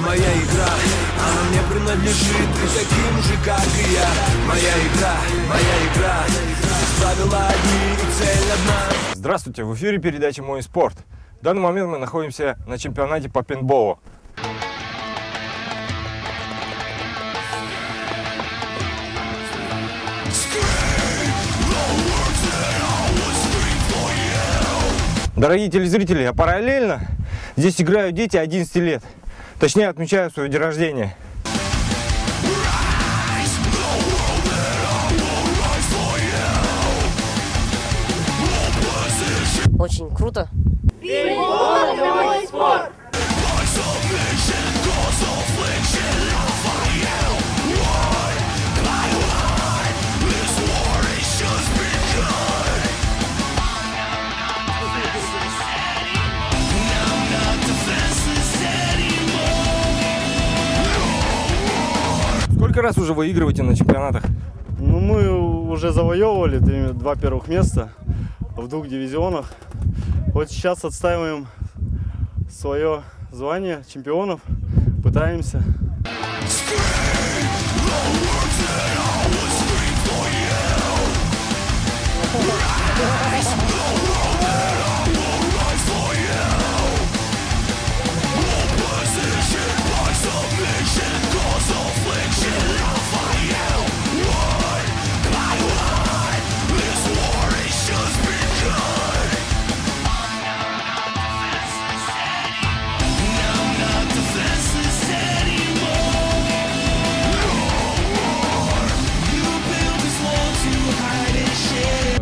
моя игра, она мне принадлежит, ты таким же, как и я. Моя игра, правила одни и цель одна. Здравствуйте, в эфире передача «Мой спорт». В данный момент мы находимся на чемпионате по пейнтболу. Дорогие телезрители, а параллельно здесь играют дети 11 лет. Точнее, отмечают свой день рождения. Очень круто. Пейнтбол – это мой спорт! Сколько раз уже выигрываете на чемпионатах? Ну, мы уже завоевывали 2 первых места в 2 дивизионах. Вот сейчас отстаиваем свое звание чемпионов, пытаемся.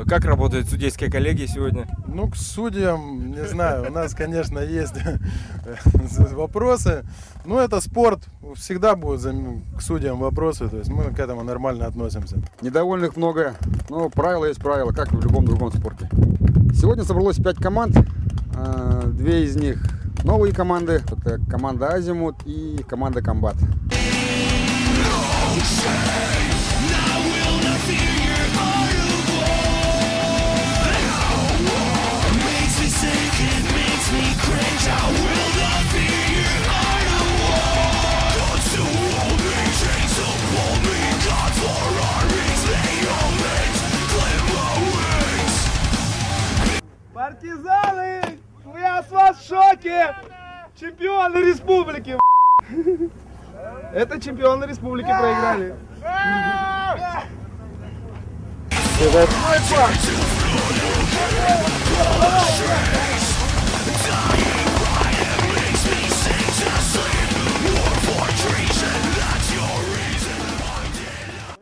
Как работает судейская коллегия сегодня? Ну, к судьям, не знаю, у нас, конечно, есть вопросы, но это спорт, всегда будут к судьям вопросы, то есть мы к этому нормально относимся. Недовольных много, но правила есть правила, как и в любом другом спорте. Сегодня собралось 5 команд, 2 из них новые команды, это команда Азимут и команда Комбат. Партизаны! Мы от вас в шоке! Чемпионы республики! Это чемпионы республики проиграли.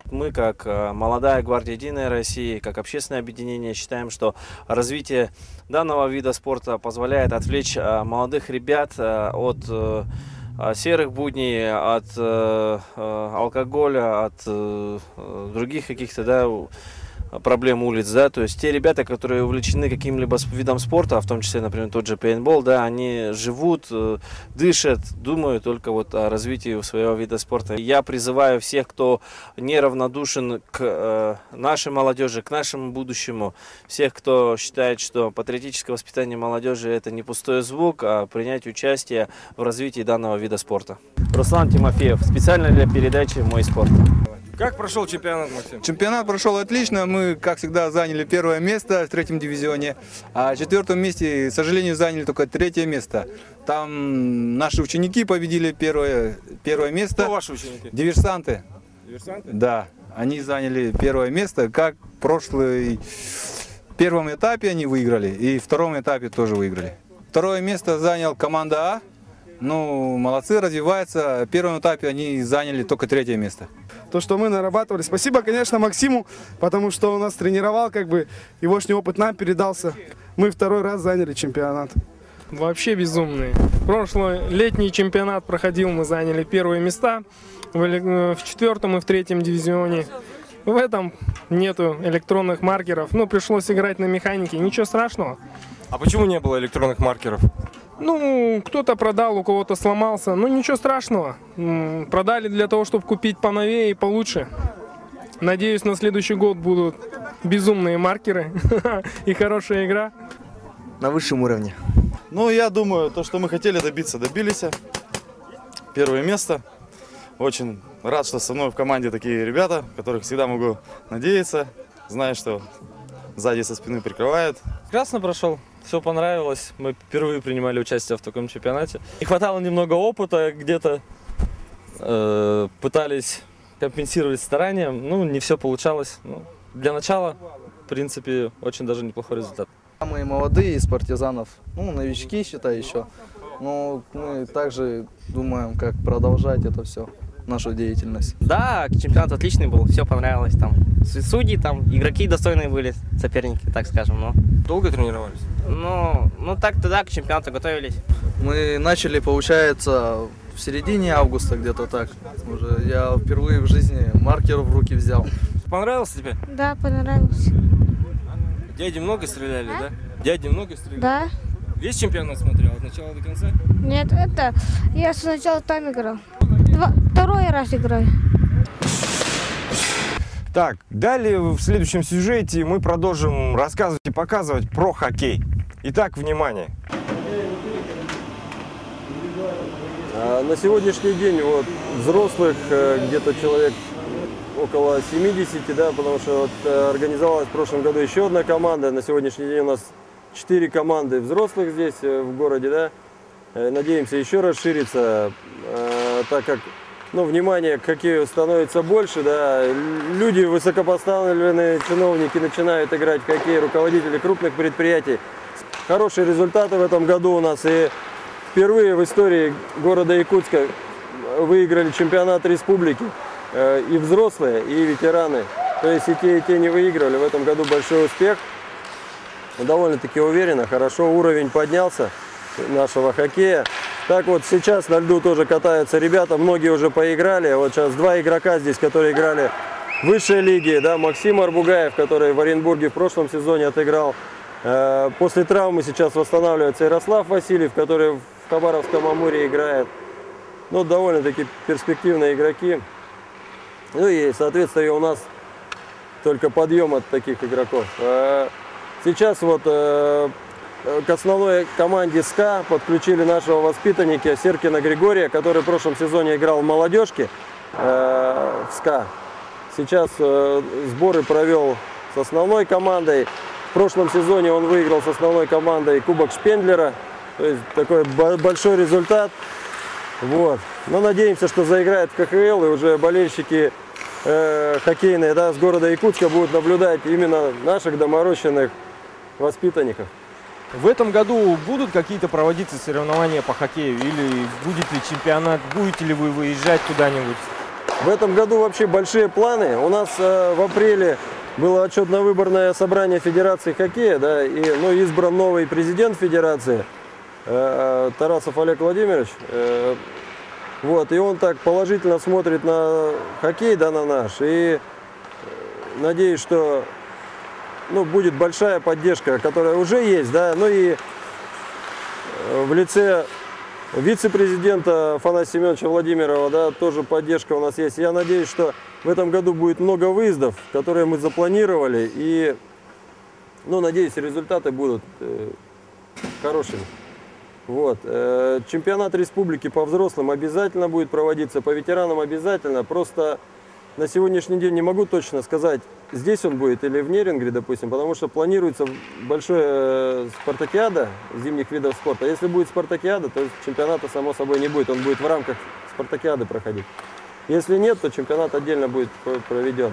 Мы, как молодая гвардия «Единой России», как общественное объединение, считаем, что развитие данного вида спорта позволяет отвлечь молодых ребят от серых будней, от алкоголя, от других каких-то проблем улиц, то есть те ребята, которые увлечены каким-либо видом спорта, в том числе, например, тот же пейнтбол, они живут, дышат, думают только о развитии своего вида спорта. Я призываю всех, кто неравнодушен к нашей молодежи, к нашему будущему, всех, кто считает, что патриотическое воспитание молодежи это не пустой звук, а принять участие в развитии данного вида спорта. Руслан Тимофеев, специально для передачи «Мой спорт». Как прошел чемпионат, Максим? Чемпионат прошел отлично. Мы, как всегда, заняли 1 место в 3-м дивизионе. А в 4-м месте, к сожалению, заняли только 3-е место. Там наши ученики победили первое место. Кто ваши ученики? Диверсанты. Диверсанты? Да. Они заняли 1 место. Как в первом этапе они выиграли. И в 2-м этапе тоже выиграли. 2-е место занял команда А. Ну, молодцы, развиваются. В 1-м этапе они заняли только 3-е место. То, что мы нарабатывали. Спасибо, конечно, Максиму, потому что он нас тренировал, егошний опыт нам передался. Мы 2-й раз заняли чемпионат. Вообще безумные. Прошлый летний чемпионат проходил, мы заняли 1-е места в 4-м и в 3-м дивизионе. В этом нету электронных маркеров, пришлось играть на механике, ничего страшного. А почему не было электронных маркеров? Кто-то продал, у кого-то сломался, ничего страшного. Продали для того, чтобы купить поновее и получше. Надеюсь, на следующий год будут безумные маркеры и хорошая игра. На высшем уровне. Я думаю, то, что мы хотели добиться, добились. первое место. Очень рад, что со мной в команде такие ребята, которых всегда могу надеяться. Знаю, что сзади со спины прикрывают. Прекрасно прошел, все понравилось. Мы впервые принимали участие в таком чемпионате. Не хватало немного опыта, где-то пытались компенсировать старанием. Ну, не все получалось. Ну, для начала, в принципе, очень даже неплохой результат. Мы молодые из партизанов, ну, новички, считай, еще. Но мы также думаем, как продолжать это все, нашу деятельность. Да, чемпионат отличный был, все понравилось. Там судьи, там игроки достойные были, соперники, так скажем. Но... Долго тренировались? Ну так-то да, к чемпионату готовились. Мы начали, получается, в середине августа где-то так. Уже я впервые в жизни маркер в руки взял. Понравился тебе? Да, понравился. Дяди много стреляли, да? Дяди много стреляли? Да. Весь чемпионат смотрел от начала до конца? Нет, я сначала там играл. Второй раз играю. Так, далее в следующем сюжете мы продолжим рассказывать и показывать про хоккей. Итак, внимание. На сегодняшний день вот взрослых где-то человек около 70, да, потому что вот, организовалась в прошлом году еще одна команда. На сегодняшний день у нас 4 команды взрослых здесь в городе, да. Надеемся еще расшириться, так как внимание к хоккею становится больше, да. Люди, высокопоставленные чиновники начинают играть в хоккей, руководители крупных предприятий. Хорошие результаты в этом году у нас. И впервые в истории города Якутска выиграли чемпионат республики. И взрослые, и ветераны. То есть и те не выигрывали. В этом году большой успех. Довольно-таки уверенно, хорошо уровень поднялся нашего хоккея. Так вот, сейчас на льду тоже катаются ребята, многие уже поиграли. Вот сейчас 2 игрока здесь, которые играли в высшей лиге. Да, Максим Арбугаев, который в Оренбурге в прошлом сезоне отыграл. После травмы сейчас восстанавливается Ярослав Васильев, который в Хабаровском Амуре играет. Ну, довольно-таки перспективные игроки. Ну и, соответственно, у нас только подъем от таких игроков. Сейчас вот к основной команде СКА подключили нашего воспитанника Серкина Григория, который в прошлом сезоне играл в молодежке в СКА. Сейчас сборы провел с основной командой. В прошлом сезоне он выиграл с основной командой Кубок Шпендлера. То есть такой большой результат. Вот. Но надеемся, что заиграет в КХЛ, и уже болельщики хоккейные, да, с города Якутска будут наблюдать именно наших доморощенных воспитанников. В этом году будут какие-то проводиться соревнования по хоккею? Или будет ли чемпионат? Будете ли вы выезжать куда-нибудь? В этом году вообще большие планы. У нас в апреле было отчетно-выборное собрание Федерации хоккея, да, и избран новый президент Федерации Тарасов Олег Владимирович. Вот, и он так положительно смотрит на хоккей, да, на наш. И надеюсь, что будет большая поддержка, которая уже есть, да, и в лице вице-президента Афанасия Семеновича Владимирова, да, тоже поддержка у нас есть. Я надеюсь, что в этом году будет много выездов, которые мы запланировали, и, надеюсь, результаты будут хорошими. Вот. Чемпионат республики по взрослым обязательно будет проводиться, по ветеранам обязательно. Просто на сегодняшний день не могу точно сказать, здесь он будет или в Нерингре, допустим, потому что планируется большая спартакиада зимних видов спорта. Если будет спартакиада, то чемпионата само собой не будет, он будет в рамках спартакиады проходить. Если нет, то чемпионат отдельно будет проведен.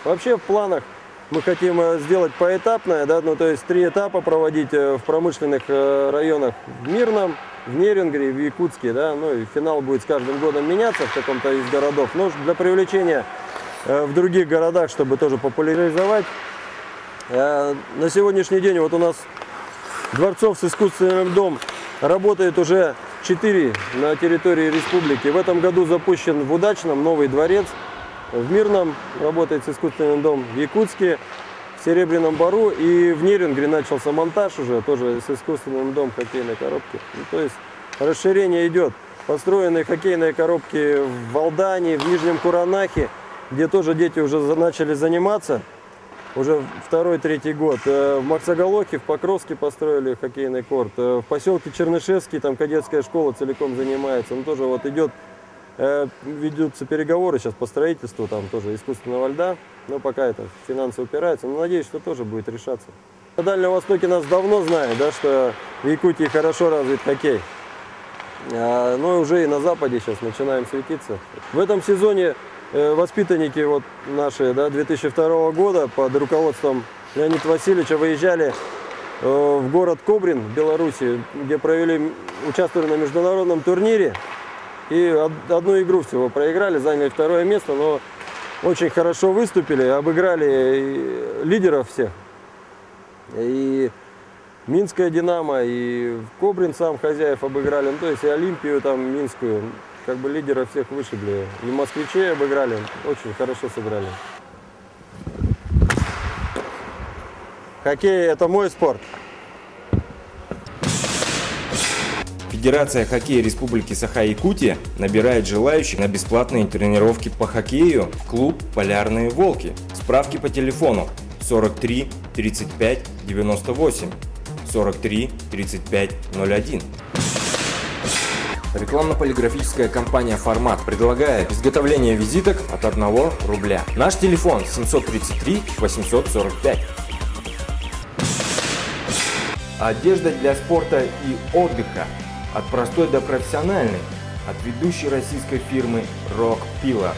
Вообще в планах мы хотим сделать поэтапное, да, то есть 3 этапа проводить в промышленных районах: в Мирном, в Нерингре, в Якутске, да, и финал будет с каждым годом меняться в каком-то из городов, но для привлечения в других городах, чтобы тоже популяризовать. На сегодняшний день вот у нас дворцов с искусственным льдом работает уже 4 на территории республики. В этом году запущен в Удачном новый дворец. В Мирном работает с искусственным льдом, в Якутске, в Серебряном Бору, и в Нерингре начался монтаж уже, тоже с искусственным льдом хоккейной коробки. То есть расширение идет. Построены хоккейные коробки в Алдане, в Нижнем Куранахе, где тоже дети уже начали заниматься, уже 2-3 год. В Максоголохе, в Покровске построили хоккейный корт. В поселке Чернышевский там кадетская школа целиком занимается. Тоже вот идет ведутся переговоры сейчас по строительству там тоже искусственного льда, но пока это финансы упираются, но надеюсь, что тоже будет решаться. На Дальнем Востоке нас давно знают, да, что в Якутии хорошо развит хоккей, но уже и на Западе сейчас начинаем светиться. В этом сезоне воспитанники вот наши, да, 2002 года под руководством Леонида Васильевича выезжали в город Кобрин в Беларуси, где участвовали на международном турнире. И одну игру всего проиграли, заняли 2-е место, но очень хорошо выступили, обыграли лидеров всех. И Минская «Динамо», и Кобрин сам хозяев обыграли, ну, то есть и Олимпию там минскую, как бы лидеров всех вышибли. И москвичей обыграли, очень хорошо сыграли. Хоккей – это мой спорт. Федерация хоккея Республики Саха-Якутия набирает желающих на бесплатные тренировки по хоккею в клуб «Полярные волки». Справки по телефону 43 35 98 43 35 01. Рекламно-полиграфическая компания «Формат» предлагает изготовление визиток от 1 рубля. Наш телефон 733 845. Одежда для спорта и отдыха. От простой до профессиональной. От ведущей российской фирмы Rock Pillars.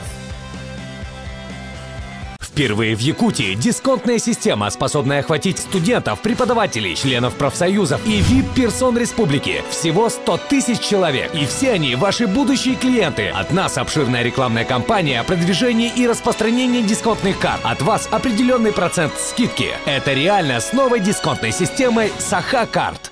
Впервые в Якутии дисконтная система, способная охватить студентов, преподавателей, членов профсоюзов и VIP-персон республики. Всего 100 тысяч человек. И все они ваши будущие клиенты. От нас обширная рекламная кампания, продвижение и распространение дисконтных карт. От вас определенный процент скидки. Это реально с новой дисконтной системой Саха Карт.